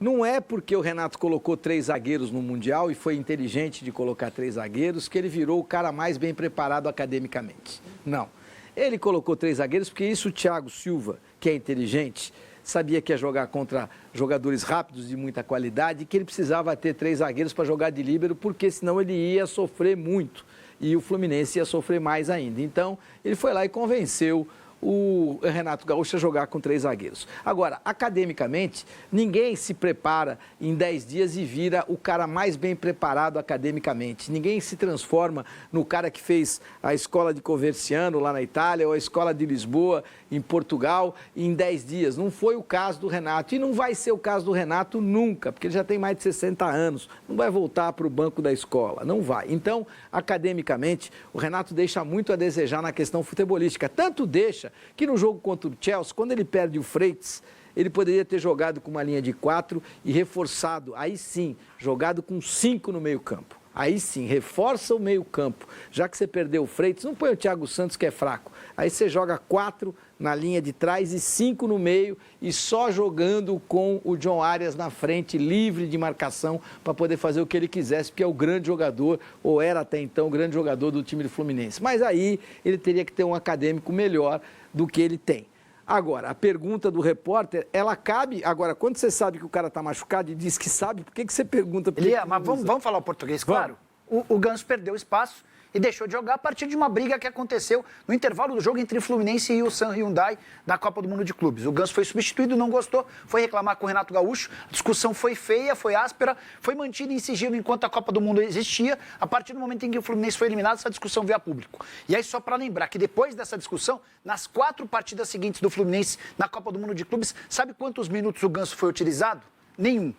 não é porque o Renato colocou 3 zagueiros no Mundial e foi inteligente de colocar 3 zagueiros que ele virou o cara mais bem preparado academicamente. Não. Ele colocou 3 zagueiros porque isso o Thiago Silva, que é inteligente, sabia que ia jogar contra jogadores rápidos de muita qualidade e que ele precisava ter 3 zagueiros para jogar de líbero, porque senão ele ia sofrer muito e o Fluminense ia sofrer mais ainda. Então, ele foi lá e convenceu o Renato Gaúcho a jogar com 3 zagueiros. Agora, academicamente, ninguém se prepara em 10 dias e vira o cara mais bem preparado academicamente. Ninguém se transforma no cara que fez a escola de Coverciano lá na Itália ou a escola de Lisboa em Portugal em 10 dias. Não foi o caso do Renato e não vai ser o caso do Renato nunca, porque ele já tem mais de 60 anos. Não vai voltar para o banco da escola, não vai. Então, academicamente, o Renato deixa muito a desejar na questão futebolística. Tanto deixa que no jogo contra o Chelsea, quando ele perde o Freitas, ele poderia ter jogado com uma linha de 4 e reforçado, aí sim, jogado com 5 no meio-campo. Aí sim, reforça o meio-campo. Já que você perdeu o Freitas, não põe o Thiago Santos, que é fraco. Aí você joga 4 na linha de trás e 5 no meio e só jogando com o John Arias na frente, livre de marcação, para poder fazer o que ele quisesse, porque é o grande jogador, ou era até então o grande jogador do time do Fluminense. Mas aí ele teria que ter um acadêmico melhor do que ele tem. Agora, a pergunta do repórter, ela cabe... Agora, quando você sabe que o cara está machucado e diz que sabe, por que você pergunta... Mas vamos falar o português, claro. O Ganso perdeu espaço e deixou de jogar a partir de uma briga que aconteceu no intervalo do jogo entre o Fluminense e o San Hyundai da Copa do Mundo de Clubes. O Ganso foi substituído, não gostou, foi reclamar com o Renato Gaúcho, a discussão foi feia, foi áspera, foi mantida em sigilo enquanto a Copa do Mundo existia. A partir do momento em que o Fluminense foi eliminado, essa discussão veio a público. E aí, só para lembrar que depois dessa discussão, nas 4 partidas seguintes do Fluminense na Copa do Mundo de Clubes, sabe quantos minutos o Ganso foi utilizado? Nenhum.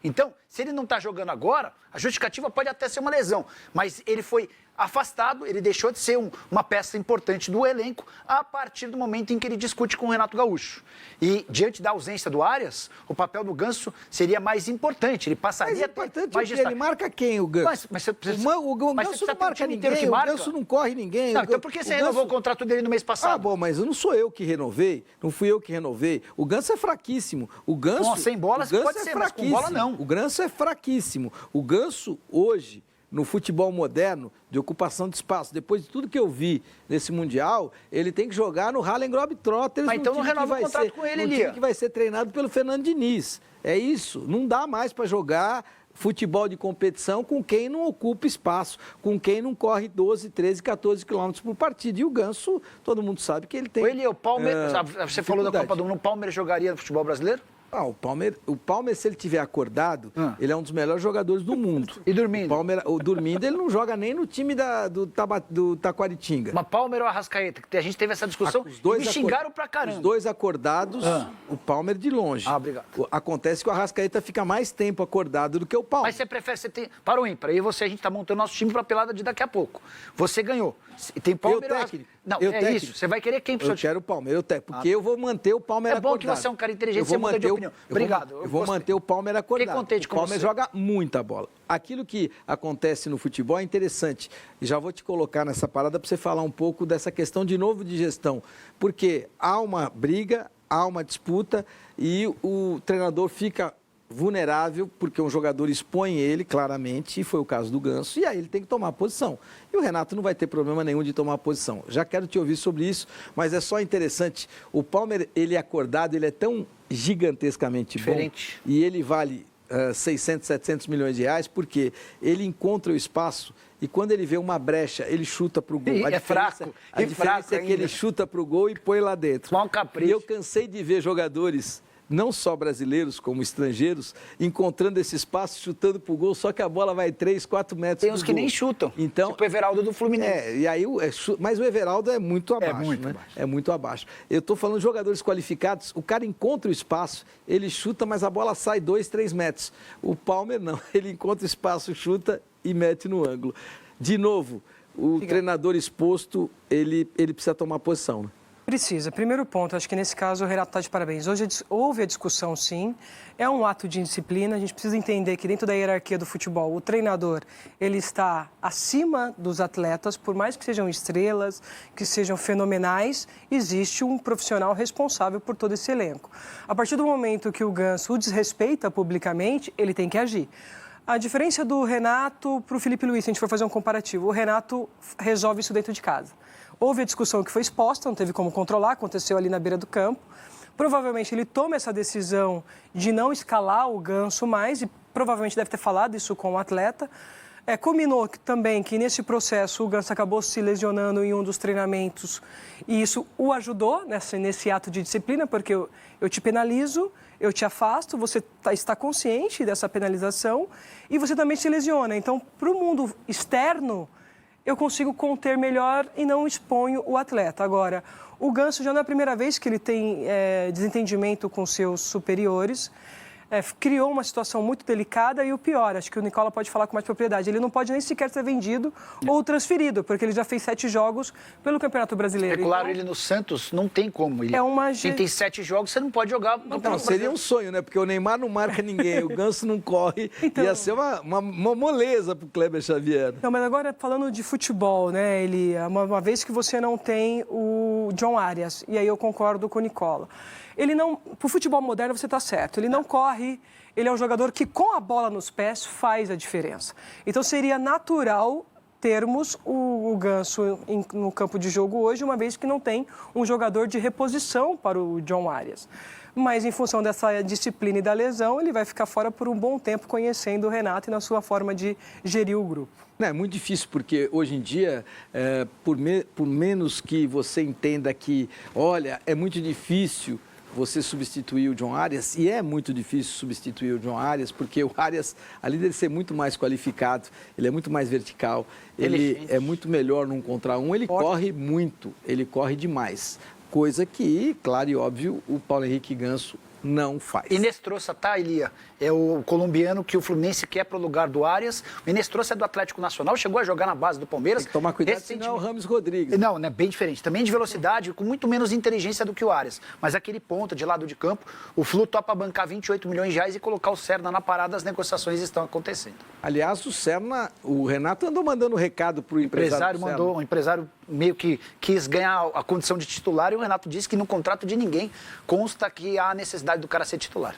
Então, se ele não está jogando agora, a justificativa pode até ser uma lesão, mas ele foi afastado, ele deixou de ser uma peça importante do elenco a partir do momento em que ele discute com o Renato Gaúcho. E, diante da ausência do Arias, o papel do Ganso seria mais importante, ele passaria... Mas ele marca quem, o Ganso? Mas o Ganso não marca ninguém, o Ganso não corre ninguém. Não, então por que você renovou o contrato dele no mês passado? Ah, bom, mas não sou eu que renovei, não fui eu que renovei. O Ganso é fraquíssimo. O Ganso... Bom, sem bola pode ser, mas com bola não. O Ganso é fraquíssimo. O Ganso, hoje, no futebol moderno, de ocupação de espaço, depois de tudo que eu vi nesse Mundial, ele tem que jogar no Harlem Globetrotters. Mas então não renova o contrato com ele, time que vai ser treinado pelo Fernando Diniz. É isso. Não dá mais para jogar futebol de competição com quem não ocupa espaço, com quem não corre 12, 13, 14 quilômetros por partida. E o Ganso, todo mundo sabe que ele tem... O Palmeiras, você falou da Copa do Mundo, o Palmeiras jogaria no futebol brasileiro? O Palmeiras, se ele tiver acordado, ele é um dos melhores jogadores do mundo. E dormindo? Dormindo, ele não joga nem no time do Taquaritinga. Mas Palmeiras ou Arrascaeta? Que a gente teve essa discussão e me xingaram pra caramba. Os dois acordados, o Palmeiras de longe. Obrigado. Acontece que o Arrascaeta fica mais tempo acordado do que o Palmeiras. Mas você prefere, para o ímpar, aí a gente tá montando nosso time pra pelada de daqui a pouco. Você ganhou. Tem Palmeiras... Não, isso. Você vai querer quem pro seu time? Eu quero o Palmeiras, porque eu vou manter o Palmeiras acordado. É bom que você é um cara inteligente, você muda de opinião. Obrigado. Eu vou manter o Palmeiras acordado. Fiquei contente com o Palmeiras joga muita bola. Aquilo que acontece no futebol é interessante. E já vou te colocar nessa parada para você falar um pouco dessa questão de novo de gestão. Porque há uma briga, há uma disputa e o treinador fica vulnerável, porque um jogador expõe ele claramente, e foi o caso do Ganso, e aí ele tem que tomar posição. E o Renato não vai ter problema nenhum de tomar posição. Já quero te ouvir sobre isso, mas é só interessante. O Palmeiras, ele é acordado, ele é tão gigantescamente diferente bom, e ele vale 600, 700 milhões de reais, porque ele encontra o espaço e quando ele vê uma brecha, ele chuta para o gol. É fraco. A diferença é que ele chuta para o gol e põe lá dentro. Um capricho. E eu cansei de ver jogadores, não só brasileiros como estrangeiros, encontrando esse espaço, chutando pro gol, só que a bola vai 3, 4 metros Tem uns que nem chutam, então, tipo o Everaldo do Fluminense. E aí, mas o Everaldo é muito abaixo, É muito abaixo. Eu estou falando de jogadores qualificados, o cara encontra o espaço, ele chuta, mas a bola sai 2, 3 metros. O Palmeiras não, ele encontra o espaço, chuta e mete no ângulo. De novo, o treinador exposto, ele precisa tomar posição, né? Precisa. Primeiro ponto, acho que nesse caso o Renato está de parabéns. Hoje houve a discussão, sim. É um ato de indisciplina. A gente precisa entender que dentro da hierarquia do futebol, o treinador, ele está acima dos atletas, por mais que sejam estrelas, que sejam fenomenais, existe um profissional responsável por todo esse elenco. A partir do momento que o Ganso o desrespeita publicamente, ele tem que agir. A diferença do Renato para o Felipe Luiz, se a gente for fazer um comparativo, o Renato resolve isso dentro de casa. Houve a discussão que foi exposta, não teve como controlar, aconteceu ali na beira do campo. Provavelmente ele toma essa decisão de não escalar o Ganso mais e provavelmente deve ter falado isso com o atleta. Combinou também que nesse processo o Ganso acabou se lesionando em um dos treinamentos e isso o ajudou nesse ato de disciplina, porque eu te penalizo, eu te afasto, você está consciente dessa penalização e você também se lesiona. Então, para o mundo externo, eu consigo conter melhor e não exponho o atleta. Agora, o Ganso já não é a primeira vez que ele tem desentendimento com seus superiores. Criou uma situação muito delicada e o pior, acho que o Nicola pode falar com mais propriedade, ele não pode nem sequer ser vendido ou transferido, porque ele já fez 7 jogos pelo Campeonato Brasileiro. Especularam então, ele no Santos, não tem como. Quem tem 7 jogos, você não pode jogar no Não, seria um sonho, né? Porque o Neymar não marca ninguém, o Ganso não corre, então, ia ser uma moleza pro Kleber Xavier. Não, mas agora falando de futebol, né, Eli, uma vez que você não tem o John Arias, e aí eu concordo com o Nicola. Ele não, pro futebol moderno você está certo, ele não corre, ele é um jogador que com a bola nos pés faz a diferença. Então seria natural termos o Ganso no campo de jogo hoje, uma vez que não tem um jogador de reposição para o John Arias. Mas em função dessa disciplina e da lesão, ele vai ficar fora por um bom tempo conhecendo o Renato e na sua forma de gerir o grupo. É muito difícil, porque hoje em dia, por menos que você entenda que, olha, é muito difícil você substituir o John Arias, e é muito difícil substituir o John Arias, porque o Arias, além dele ser muito mais qualificado, ele é muito mais vertical, ele é muito melhor num contra um, ele corre muito, ele corre demais. Coisa que, claro e óbvio, o Paulo Henrique Ganso não faz. Inestrosa, tá, Elia? É o colombiano que o Fluminense quer pro lugar do Arias. O Inestrosa é do Atlético Nacional, chegou a jogar na base do Palmeiras. Tem que tomar cuidado, senão é o Rames Rodrigues. Não, é bem diferente. Também de velocidade, com muito menos inteligência do que o Arias. Mas aquele ponta de lado de campo, o Flu topa bancar 28 milhões de reais e colocar o Serna na parada, as negociações estão acontecendo. Aliás, o Serna, o Renato andou mandando recado pro empresário. O empresário meio que quis ganhar a condição de titular e o Renato disse que no contrato de ninguém consta que há necessidade do cara ser titular.